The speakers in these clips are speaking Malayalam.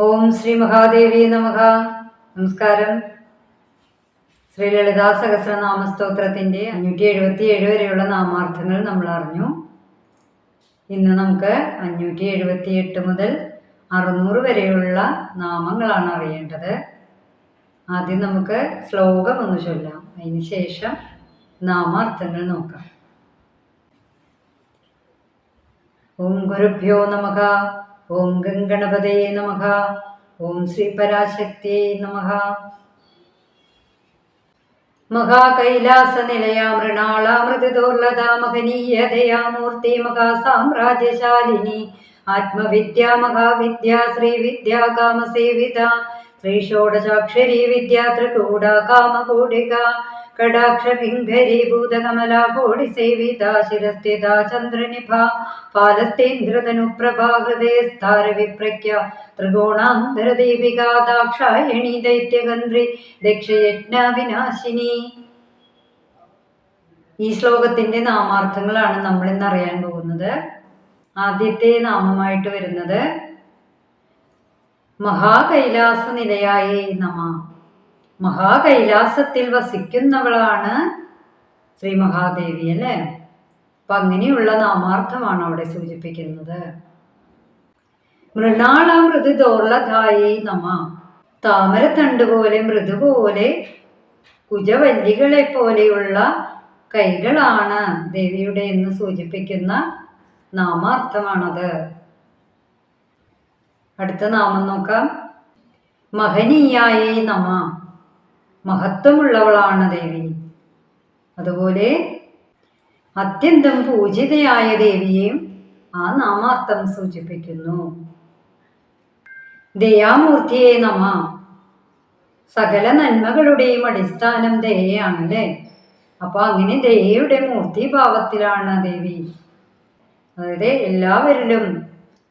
ഓം ശ്രീ മഹാദേവി നമഃ. നമസ്കാരം. ശ്രീ ലളിതാ സഹസ്രനാമ സ്തോത്രത്തിൻ്റെ 577 വരെയുള്ള നാമാർത്ഥങ്ങൾ നമ്മൾ അറിഞ്ഞു. ഇന്ന് നമുക്ക് 578 മുതൽ 600 വരെയുള്ള നാമങ്ങളാണ് അറിയേണ്ടത്. ആദ്യം നമുക്ക് ശ്ലോകം ഒന്ന് ചൊല്ലാം, അതിന് ശേഷം നാമാർത്ഥങ്ങൾ നോക്കാം. ഓം ഗുരുഭ്യോ നമഃ. ഓം ഗംഗണപതയേ നമഃ. ഓം ശ്രീ പരാശക്തിയേ നമഃ. മഹാകൈലാസ നിലയാ മൃണാള മൃദുദോർലതാ മഹനീയതയാ മൂർത്തി മഹാസാമ്രാജ്യശാലിനി ആത്മവിദ്യാ മഹാവിദ്യാ ശ്രീവിദ്യാ കാമസേവിത ശ്രീ ഷോഡശാക്ഷരീ വിദ്യാ ത്രികൂട കാമകൂടിക കടാക്ഷ കിങ്കരീഭൂതകമലാ കോടി സേവിത ശിരസ്ഥിത ചന്ദ്രനിഭ ഫാലസ്തേന്ദ്രതനുപ്രഭാ ഹൃദയസ്ഥാര വിപ്രഖ്യ ത്രികോണാന്തരദീപിക ദാക്ഷായണി ദൈത്യഗന്ത്രി ദക്ഷയജ്ഞ വിനാശിനി. ഈ ശ്ലോകത്തിന്റെ നാമാർത്ഥങ്ങളാണ് നമ്മൾ ഇന്ന് അറിയാൻ പോകുന്നത്. ആദ്യത്തെ നാമമായിട്ട് വരുന്നത് മഹാകൈലാസ നിലയായേ നമ. മഹാകൈലാസത്തിൽ വസിക്കുന്നവളാണ് ശ്രീ മഹാദേവി അല്ലേ. അപ്പൊ അങ്ങനെയുള്ള നാമാർത്ഥമാണ് അവിടെ സൂചിപ്പിക്കുന്നത്. മൃണാള മൃദുദോർലതായേ നമ. താമരത്തണ്ട് പോലെ മൃദുപോലെ കുജവല്ലികളെ പോലെയുള്ള കൈകളാണ് ദേവിയുടെ എന്ന് സൂചിപ്പിക്കുന്ന നാമാർത്ഥമാണത്. അടുത്ത നാമം നോക്കാം. മഹനീയായേ നമ. മഹത്വമുള്ളവളാണ് ദേവി. അതുപോലെ അത്യന്തം പൂജിതയായ ദേവിയെയും ആ നാമാർത്ഥം സൂചിപ്പിക്കുന്നു. ദയാമൂർത്തിയെ നമ. സകല നന്മകളുടെയും അടിസ്ഥാനം ദയയാണല്ലേ. അപ്പൊ അങ്ങനെ ദയയുടെ മൂർത്തിഭാവത്തിലാണ് ദേവി. അതായത് എല്ലാവരിലും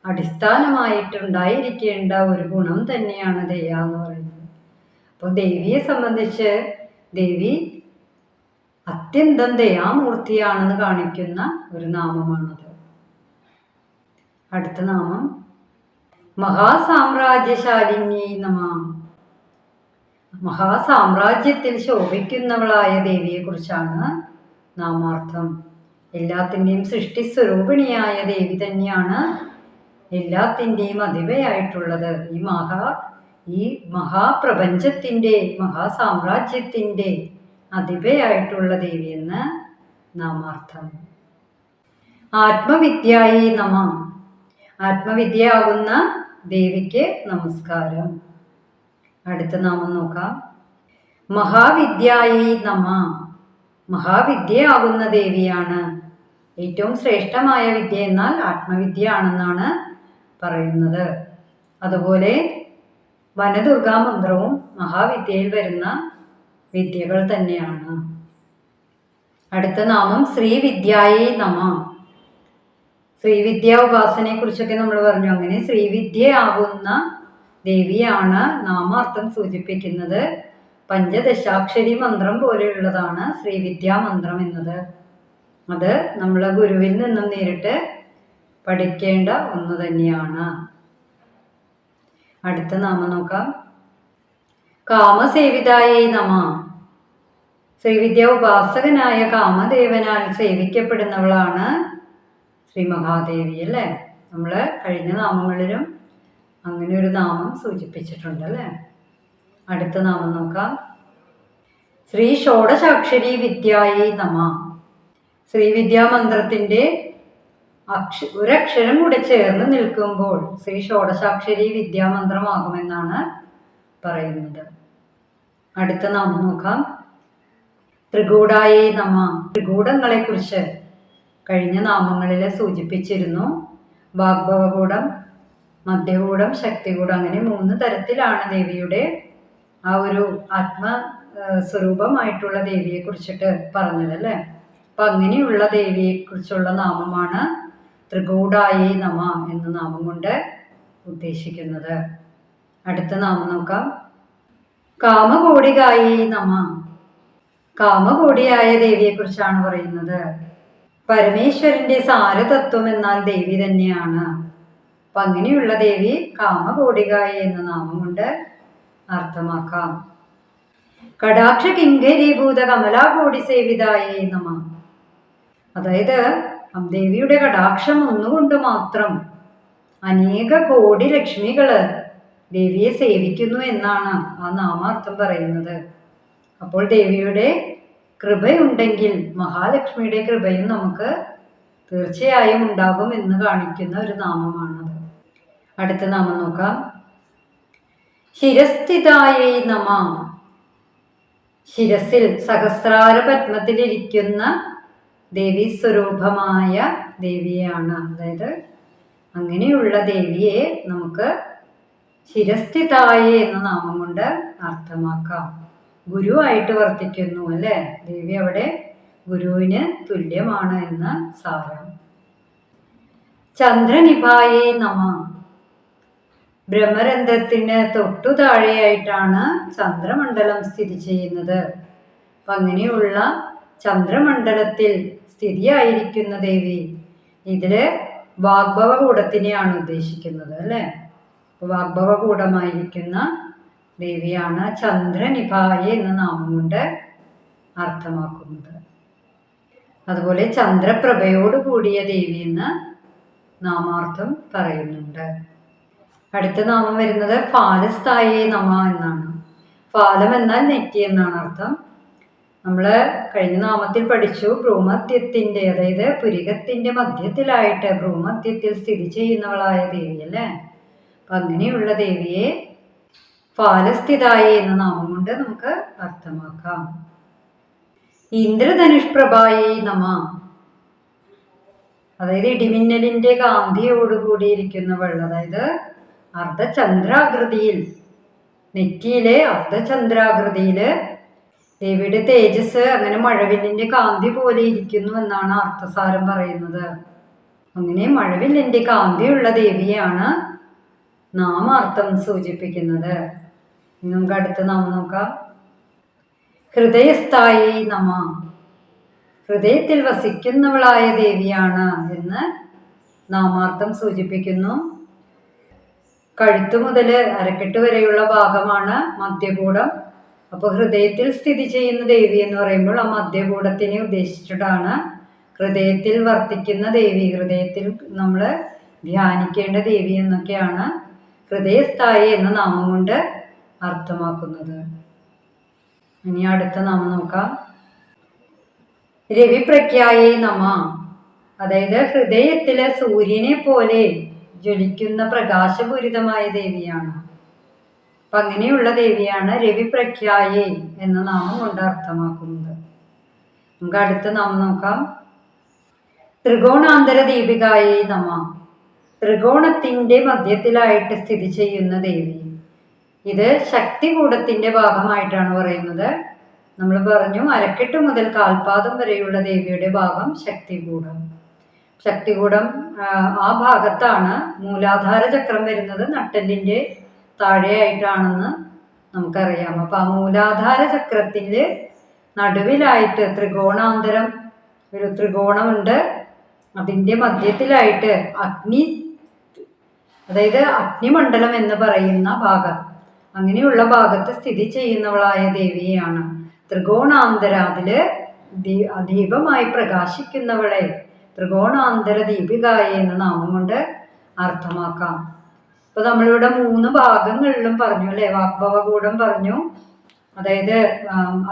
അടിസ്ഥാനമായിട്ടുണ്ടായിരിക്കേണ്ട ഒരു ഗുണം തന്നെയാണ് ദയ എന്ന് പറയുന്നത്. അപ്പോൾ ദേവിയെ സംബന്ധിച്ച് ദേവി അത്യന്തം ദയാമൂർത്തിയാണെന്ന് കാണിക്കുന്ന ഒരു നാമമാണത്. അടുത്ത നാമം മഹാസാമ്രാജ്യശാലിന്യേ നമ. മഹാസാമ്രാജ്യത്തിൽ ശോഭിക്കുന്നവളായ ദേവിയെ കുറിച്ചാണ് നാമാർത്ഥം. എല്ലാത്തിൻ്റെയും സൃഷ്ടിസ്വരൂപിണിയായ ദേവി തന്നെയാണ് എല്ലാത്തിൻ്റെയും അധിപയായിട്ടുള്ളത്. ഈ മഹാപ്രപഞ്ചത്തിൻ്റെ മഹാസാമ്രാജ്യത്തിൻ്റെ അധിപയായിട്ടുള്ള ദേവിയെന്ന് നാമാർത്ഥം. ആത്മവിദ്യായേ നമ. ആത്മവിദ്യയാകുന്ന ദേവിക്ക് നമസ്കാരം. അടുത്ത നാമം നോക്കാം. മഹാവിദ്യായേ നമ. മഹാവിദ്യയാകുന്ന ദേവിയാണ്. ഏറ്റവും ശ്രേഷ്ഠമായ വിദ്യ എന്നാൽ ആത്മവിദ്യ ആണെന്നാണ് പറയുന്നത്. അതുപോലെ വനദുർഗാ മന്ത്രവും മഹാവിദ്യയിൽ വരുന്ന വിദ്യകൾ തന്നെയാണ്. അടുത്ത നാമം ശ്രീവിദ്യായേ നമ. ശ്രീവിദ്യ ഉപാസനയെ കുറിച്ചൊക്കെ നമ്മൾ പറഞ്ഞു. അങ്ങനെ ശ്രീവിദ്യയാകുന്ന ദേവിയാണ് നാമാർത്ഥം സൂചിപ്പിക്കുന്നത്. പഞ്ചദശാക്ഷരി മന്ത്രം പോലെയുള്ളതാണ് ശ്രീവിദ്യാ മന്ത്രം എന്നത്. അത് നമ്മൾ ഗുരുവിൽ നിന്നും നേരിട്ട് പഠിക്കേണ്ട ഒന്ന് തന്നെയാണ്. അടുത്ത നാമം നോക്കാം. കാമസേവിതായേ നമ. ശ്രീവിദ്യ ഉപാസകനായ കാമദേവനാൽ സേവിക്കപ്പെടുന്നവളാണ് ശ്രീ മഹാദേവി അല്ലേ. നമ്മൾ കഴിഞ്ഞ നാമങ്ങളിലും അങ്ങനെ ഒരു നാമം സൂചിപ്പിച്ചിട്ടുണ്ട് അല്ലേ. അടുത്ത നാമം നോക്കാം. ശ്രീ ഷോഡശാക്ഷരി വിദ്യായേ നമ. ശ്രീവിദ്യാമന്ത്രത്തിൻ്റെ ഒരക്ഷരം കൂടെ ചേർന്ന് നിൽക്കുമ്പോൾ ശ്രീ ഷോഡശാക്ഷരി വിദ്യാമന്ത്രമാകുമെന്നാണ് പറയുന്നത്. അടുത്ത നാമം നോക്കാം. ത്രികൂടായേ നമ. ത്രികൂടങ്ങളെ കുറിച്ച് കഴിഞ്ഞ നാമങ്ങളിൽ സൂചിപ്പിച്ചിരുന്നു. വാഗ്ഭവകൂടം, മധ്യകൂടം, ശക്തികൂടം, അങ്ങനെ 3 തരത്തിലാണ് ദേവിയുടെ ആ ഒരു ആത്മസ്വരൂപമായിട്ടുള്ള ദേവിയെ കുറിച്ചിട്ട് പറഞ്ഞതല്ലേ. അപ്പം അങ്ങനെയുള്ള ദേവിയെ കുറിച്ചുള്ള നാമമാണ് ത്രികൂടായേ നമ എന്ന നാമം കൊണ്ട് ഉദ്ദേശിക്കുന്നത്. അടുത്ത നാമം നോക്കാം. കാമകോടികായേ നമ. കാമകോടിയായ ദേവിയെ കുറിച്ചാണ് പറയുന്നത്. പരമേശ്വരന്റെ സാരതത്വം എന്നാൽ ദേവി തന്നെയാണ്. അപ്പം അങ്ങനെയുള്ള ദേവി കാമകോടികായി എന്ന നാമം കൊണ്ട് അർത്ഥമാക്കാം. കടാക്ഷ കിങ്കരീഭൂത കമലാകോടി സേവിതായേ നമ. അതായത് ദേവിയുടെ കടാക്ഷം ഒന്നുകൊണ്ട് മാത്രം അനേക കോടി ലക്ഷ്മികള് ദേവിയെ സേവിക്കുന്നു എന്നാണ് ആ നാമാർത്ഥം പറയുന്നത്. അപ്പോൾ ദേവിയുടെ കൃപയുണ്ടെങ്കിൽ മഹാലക്ഷ്മിയുടെ കൃപയും നമുക്ക് തീർച്ചയായും ഉണ്ടാകും എന്ന് കാണിക്കുന്ന ഒരു നാമമാണത്. അടുത്ത നാമം നോക്കാം. ശിരസ്ഥിതായേ നമ. ശിരസിൽ സഹസ്രാര പത്മത്തിലിരിക്കുന്ന ദേവീ സ്വരൂപമായ ദേവിയാണ്. അതായത് അങ്ങനെയുള്ള ദേവിയെ നമുക്ക് ശിരസ്ഥിതായേ എന്ന നാമം കൊണ്ട് അർത്ഥമാക്കാം. ഗുരുവായിട്ട് വർത്തിക്കുന്നു അല്ലേ? ദേവി അവിടെ ഗുരുവിന് തുല്യമാണ് എന്ന് സാരം. ചന്ദ്രനിഭായേ നമ. ബ്രഹ്മരന്ധ്രത്തിന് തൊട്ടു താഴെയായിട്ടാണ് ചന്ദ്രമണ്ഡലം സ്ഥിതി ചെയ്യുന്നത്. അപ്പം അങ്ങനെയുള്ള ചന്ദ്രമണ്ഡലത്തിൽ സ്ഥിതിയായിരിക്കുന്ന ദേവി, ഇതില് വാഗ്ഭവകൂടത്തിനെയാണ് ഉദ്ദേശിക്കുന്നത് അല്ലേ? വാഗ്ഭവകൂടമായിരിക്കുന്ന ദേവിയാണ് ചന്ദ്രനിഭായ എന്ന നാമം കൊണ്ട് അർത്ഥമാക്കുന്നത്. അതുപോലെ ചന്ദ്രപ്രഭയോട് കൂടിയ ദേവി എന്ന് നാമാർത്ഥം പറയുന്നുണ്ട്. അടുത്ത നാമം വരുന്നത് ഫാലസ്ഥായേ നമ എന്നാണ്. ഫാലം എന്നാൽ നെറ്റി എന്നാണ് അർത്ഥം. നമ്മൾ കഴിഞ്ഞ നാമത്തിൽ പഠിച്ചു ഭ്രൂമധ്യത്തിൻ്റെ, അതായത് പുരികത്തിൻ്റെ മധ്യത്തിലായിട്ട് ഭ്രൂമധ്യത്തിൽ സ്ഥിതി ചെയ്യുന്നവളായ ദേവി അല്ലേ? അപ്പം അങ്ങനെയുള്ള ദേവിയെ ഫാലസ്ഥിതായ എന്ന നാമം കൊണ്ട് നമുക്ക് അർത്ഥമാക്കാം. ഇന്ദ്രധനുഷ്പ്രഭായേ നമ. അതായത് ഇടിമിന്നലിന്റെ കാന്തിയോടുകൂടിയിരിക്കുന്നവൾ, അതായത് അർദ്ധചന്ദ്രാകൃതിയിൽ, നെറ്റിയിലെ അർദ്ധചന്ദ്രാകൃതിയില് ദേവിയുടെ തേജസ് അങ്ങനെ മഴവില്ലിന്റെ കാന്തി പോലെ ഇരിക്കുന്നു എന്നാണ് അർത്ഥസാരം പറയുന്നത്. അങ്ങനെ മഴവില്ലിന്റെ കാന്തിയുള്ള ദേവിയാണ് നാമാർത്ഥം സൂചിപ്പിക്കുന്നത്. നമുക്ക് അടുത്ത നാമം നോക്കാം. ഹൃദയസ്ഥായേ നമ. ഹൃദയത്തിൽ വസിക്കുന്നവളായ ദേവിയാണ് എന്ന് നാമാർത്ഥം സൂചിപ്പിക്കുന്നു. കഴുത്തു മുതൽ അരക്കെട്ട് വരെയുള്ള ഭാഗമാണ് മധ്യകൂടം. അപ്പോൾ ഹൃദയത്തിൽ സ്ഥിതി ചെയ്യുന്ന ദേവി എന്ന് പറയുമ്പോൾ ആ മധ്യകൂടത്തിനെ ഉദ്ദേശിച്ചിട്ടാണ് ഹൃദയത്തിൽ വർത്തിക്കുന്ന ദേവി, ഹൃദയത്തിൽ നമ്മൾ ധ്യാനിക്കേണ്ട ദേവി എന്നൊക്കെയാണ് ഹൃദയസ്ഥായി എന്ന നാമം കൊണ്ട് അർത്ഥമാക്കുന്നത്. ഇനി അടുത്ത നാമം നോക്കാം. രവിപ്രഖ്യായേ നമ. അതായത് ഹൃദയത്തിലെ സൂര്യനെ പോലെ ജ്വലിക്കുന്ന പ്രകാശപൂരിതമായ ദേവിയാണ്. അപ്പം അങ്ങനെയുള്ള ദേവിയാണ് രവിപ്രഖ്യായേ എന്ന നാമം കൊണ്ട് അർത്ഥമാക്കുന്നത്. നമുക്ക് അടുത്ത നാമം നോക്കാം. ത്രികോണാന്തര ദീപികായേ നമ. ത്രികോണത്തിന്റെ മധ്യത്തിലായിട്ട് സ്ഥിതി ചെയ്യുന്ന ദേവി. ഇത് ശക്തികൂടത്തിന്റെ ഭാഗമായിട്ടാണ് പറയുന്നത്. നമ്മൾ പറഞ്ഞു അരക്കെട്ട് മുതൽ കാൽപാദം വരെയുള്ള ദേവിയുടെ ഭാഗം ശക്തികൂടം. ശക്തികൂടം ആ ഭാഗത്താണ് മൂലാധാര ചക്രം വരുന്നത്. നട്ടെല്ലിന്റെ താഴെയായിട്ടാണെന്ന് നമുക്കറിയാം. അപ്പം ആ മൂലാധാര ചക്രത്തിൻ്റെ നടുവിലായിട്ട് ത്രികോണാന്തരം ഒരു ത്രികോണമുണ്ട്. അതിൻ്റെ മധ്യത്തിലായിട്ട് അഗ്നി, അതായത് അഗ്നിമണ്ഡലം എന്ന് പറയുന്ന ഭാഗം, അങ്ങനെയുള്ള ഭാഗത്ത് സ്ഥിതി ചെയ്യുന്നവളായ ദേവിയാണ് ത്രികോണാന്തര. അതില് ദീപമായി പ്രകാശിക്കുന്നവളെ ത്രികോണാന്തര ദീപികായ എന്ന നാമം കൊണ്ട് അർത്ഥമാക്കാം. ഇപ്പൊ നമ്മളിവിടെ 3 ഭാഗങ്ങളിലും പറഞ്ഞു അല്ലെ? വാഗ്ഭവകൂടം പറഞ്ഞു, അതായത്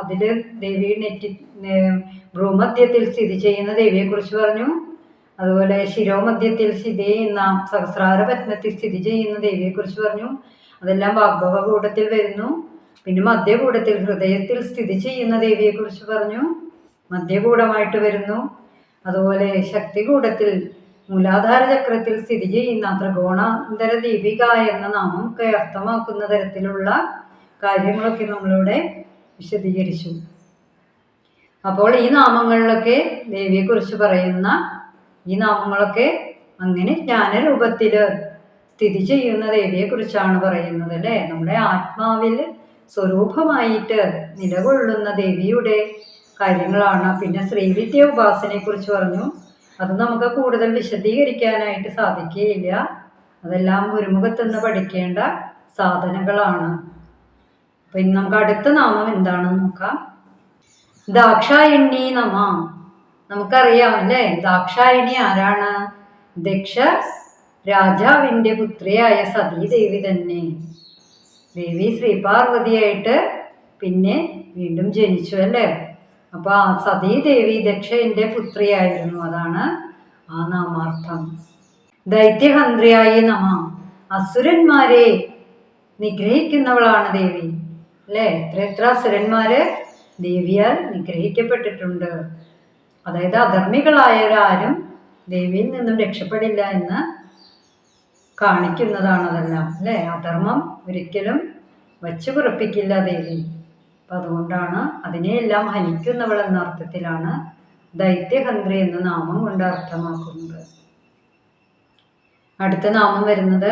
അതില് ദേവി നെറ്റി ഭ്രൂമധ്യത്തിൽ സ്ഥിതി ചെയ്യുന്ന ദേവിയെ കുറിച്ച് പറഞ്ഞു. അതുപോലെ ശിരോമധ്യത്തിൽ സ്ഥിതി ചെയ്യുന്ന സഹസ്രാര പത്മത്തിൽ സ്ഥിതി ചെയ്യുന്ന ദേവിയെ കുറിച്ച് പറഞ്ഞു. അതെല്ലാം വാഗ്ഭവകൂടത്തിൽ വരുന്നു. പിന്നെ മധ്യകൂടത്തിൽ ഹൃദയത്തിൽ സ്ഥിതി ചെയ്യുന്ന ദേവിയെ കുറിച്ച് പറഞ്ഞു, മധ്യകൂടമായിട്ട് വരുന്നു. അതുപോലെ ശക്തികൂടത്തിൽ മൂലാധാര ചക്രത്തിൽ സ്ഥിതി ചെയ്യുന്ന ത്രികോണാന്തര ദീപിക എന്ന നാമം ഒക്കെ അർത്ഥമാക്കുന്ന തരത്തിലുള്ള കാര്യങ്ങളൊക്കെ നമ്മളിവിടെ വിശദീകരിച്ചു. അപ്പോൾ ഈ നാമങ്ങളിലൊക്കെ ദേവിയെക്കുറിച്ച് പറയുന്ന ഈ നാമങ്ങളൊക്കെ അങ്ങനെ ജ്ഞാനരൂപത്തിൽ സ്ഥിതി ചെയ്യുന്ന ദേവിയെക്കുറിച്ചാണ് പറയുന്നത് അല്ലേ? നമ്മുടെ ആത്മാവിൽ സ്വരൂപമായിട്ട് നിലകൊള്ളുന്ന ദേവിയുടെ കാര്യങ്ങളാണ്. പിന്നെ ശ്രീവിദ്യ ഉപാസനയെക്കുറിച്ച് പറഞ്ഞു. അത് നമുക്ക് കൂടുതൽ വിശദീകരിക്കാനായിട്ട് സാധിക്കുകയില്ല. അതെല്ലാം ഗുരുമുഖത്തുനിന്ന് പഠിക്കേണ്ട സാധനങ്ങളാണ്. അപ്പൊ ഇന്ന് നമുക്ക് അടുത്ത നാമം എന്താണെന്ന് നോക്കാം. ദാക്ഷായണി നമ. നമുക്കറിയാം അല്ലേ, ദാക്ഷായണി ആരാണ്? ദക്ഷ രാജാവിൻ്റെ പുത്രിയായ സതീദേവി തന്നെ. ദേവി ശ്രീപാർവതിയായിട്ട് പിന്നെ വീണ്ടും ജനിച്ചു അല്ലേ. അപ്പൊ ആ സതീദേവി ദക്ഷന്റെ പുത്രിയായിരുന്നു, അതാണ് ആ നാമാർത്ഥം. ദൈത്യഹന്ത്രിയായി നമ. അസുരന്മാരെ നിഗ്രഹിക്കുന്നവളാണ് ദേവി അല്ലേ. എത്ര അസുരന്മാര് ദേവിയാൽ നിഗ്രഹിക്കപ്പെട്ടിട്ടുണ്ട്. അതായത് അധർമ്മികളായവരാരും ദേവിയിൽ നിന്നും രക്ഷപ്പെടില്ല എന്ന് കാണിക്കുന്നതാണ് അതെല്ലാം അല്ലേ. അധർമ്മം ഒരിക്കലും വച്ചു പുറപ്പിക്കില്ല ദേവി. അപ്പം അതുകൊണ്ടാണ് അതിനെയെല്ലാം ഹനിക്കുന്നവൾ എന്ന അർത്ഥത്തിലാണ് ദൈത്യഹന്ത്രി എന്ന നാമം കൊണ്ട് അർത്ഥമാക്കുന്നത്. അടുത്ത നാമം വരുന്നത്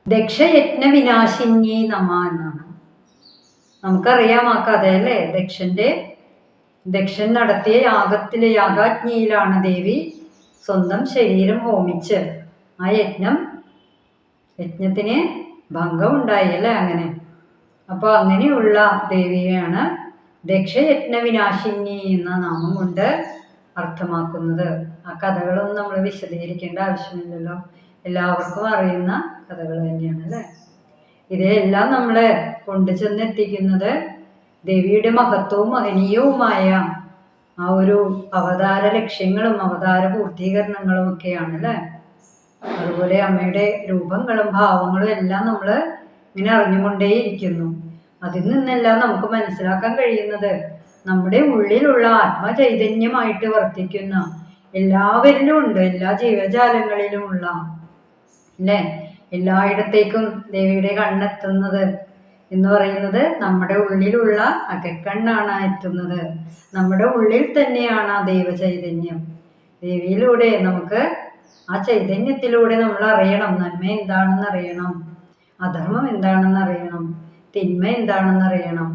ദക്ഷയജ്ഞ വിനാശിന്യേ നമ എന്നാണ്. നമുക്കറിയാം ആ കഥയല്ലേ. ദക്ഷൻ നടത്തിയ യാഗാഗ്നിയിലാണ് ദേവി സ്വന്തം ശരീരം ഹോമിച്ച് ആ യജ്ഞത്തിന് ഭംഗമുണ്ടായി അല്ലേ. അങ്ങനെ അപ്പോൾ അങ്ങനെയുള്ള ദേവിയെയാണ് ദക്ഷയജ്ഞ വിനാശിനി എന്ന നാമം കൊണ്ട് അർത്ഥമാക്കുന്നത്. ആ കഥകളൊന്നും നമ്മൾ വിശദീകരിക്കേണ്ട ആവശ്യമില്ലല്ലോ, എല്ലാവർക്കും അറിയുന്ന കഥകൾ തന്നെയാണ് അല്ലേ. ഇതെല്ലാം നമ്മളെ കൊണ്ടുചെന്നെത്തിക്കുന്നത് ദേവിയുടെ മഹത്വവും മഹനീയവുമായ ആ ഒരു അവതാര ലക്ഷ്യങ്ങളും അവതാര പൂർത്തീകരണങ്ങളും ഒക്കെയാണ് അല്ലേ. അതുപോലെ അമ്മയുടെ രൂപങ്ങളും ഭാവങ്ങളും എല്ലാം നമ്മൾ ഇങ്ങനെ അറിഞ്ഞുകൊണ്ടേയിരിക്കുന്നു. അതിൽ നിന്നെല്ലാം നമുക്ക് മനസ്സിലാക്കാൻ കഴിയുന്നത് നമ്മുടെ ഉള്ളിലുള്ള ആത്മചൈതന്യമായിട്ട് വർത്തിക്കുന്ന എല്ലാവരിലും ഉണ്ട്, എല്ലാ ജീവജാലങ്ങളിലുമുള്ള അല്ലേ. എല്ലായിടത്തേക്കും ദേവിയുടെ കണ്ണെത്തുന്നത് എന്ന് പറയുന്നത് നമ്മുടെ ഉള്ളിലുള്ള അകക്കണ്ണാണ് എത്തുന്നത്. നമ്മുടെ ഉള്ളിൽ തന്നെയാണ് ആ ദൈവചൈതന്യം. ദേവിയിലൂടെ നമുക്ക് ആ ചൈതന്യത്തിലൂടെ നമ്മൾ അറിയണം, നന്മ എന്താണെന്ന് അറിയണം, അധർമ്മം എന്താണെന്ന് അറിയണം, തിന്മ എന്താണെന്ന് അറിയണം,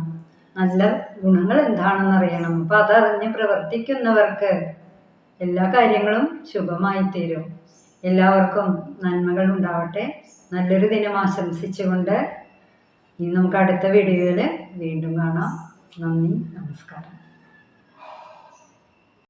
നല്ല ഗുണങ്ങൾ എന്താണെന്ന് അറിയണം. അപ്പം അതറിഞ്ഞ് പ്രവർത്തിക്കുന്നവർക്ക് എല്ലാ കാര്യങ്ങളും ശുഭമായി തീരും. എല്ലാവർക്കും നന്മകൾ ഉണ്ടാവട്ടെ. നല്ലൊരു ദിനം ആശംസിച്ചുകൊണ്ട് ഇനി നമുക്ക് അടുത്ത വീഡിയോയിൽ വീണ്ടും കാണാം. നന്ദി, നമസ്കാരം.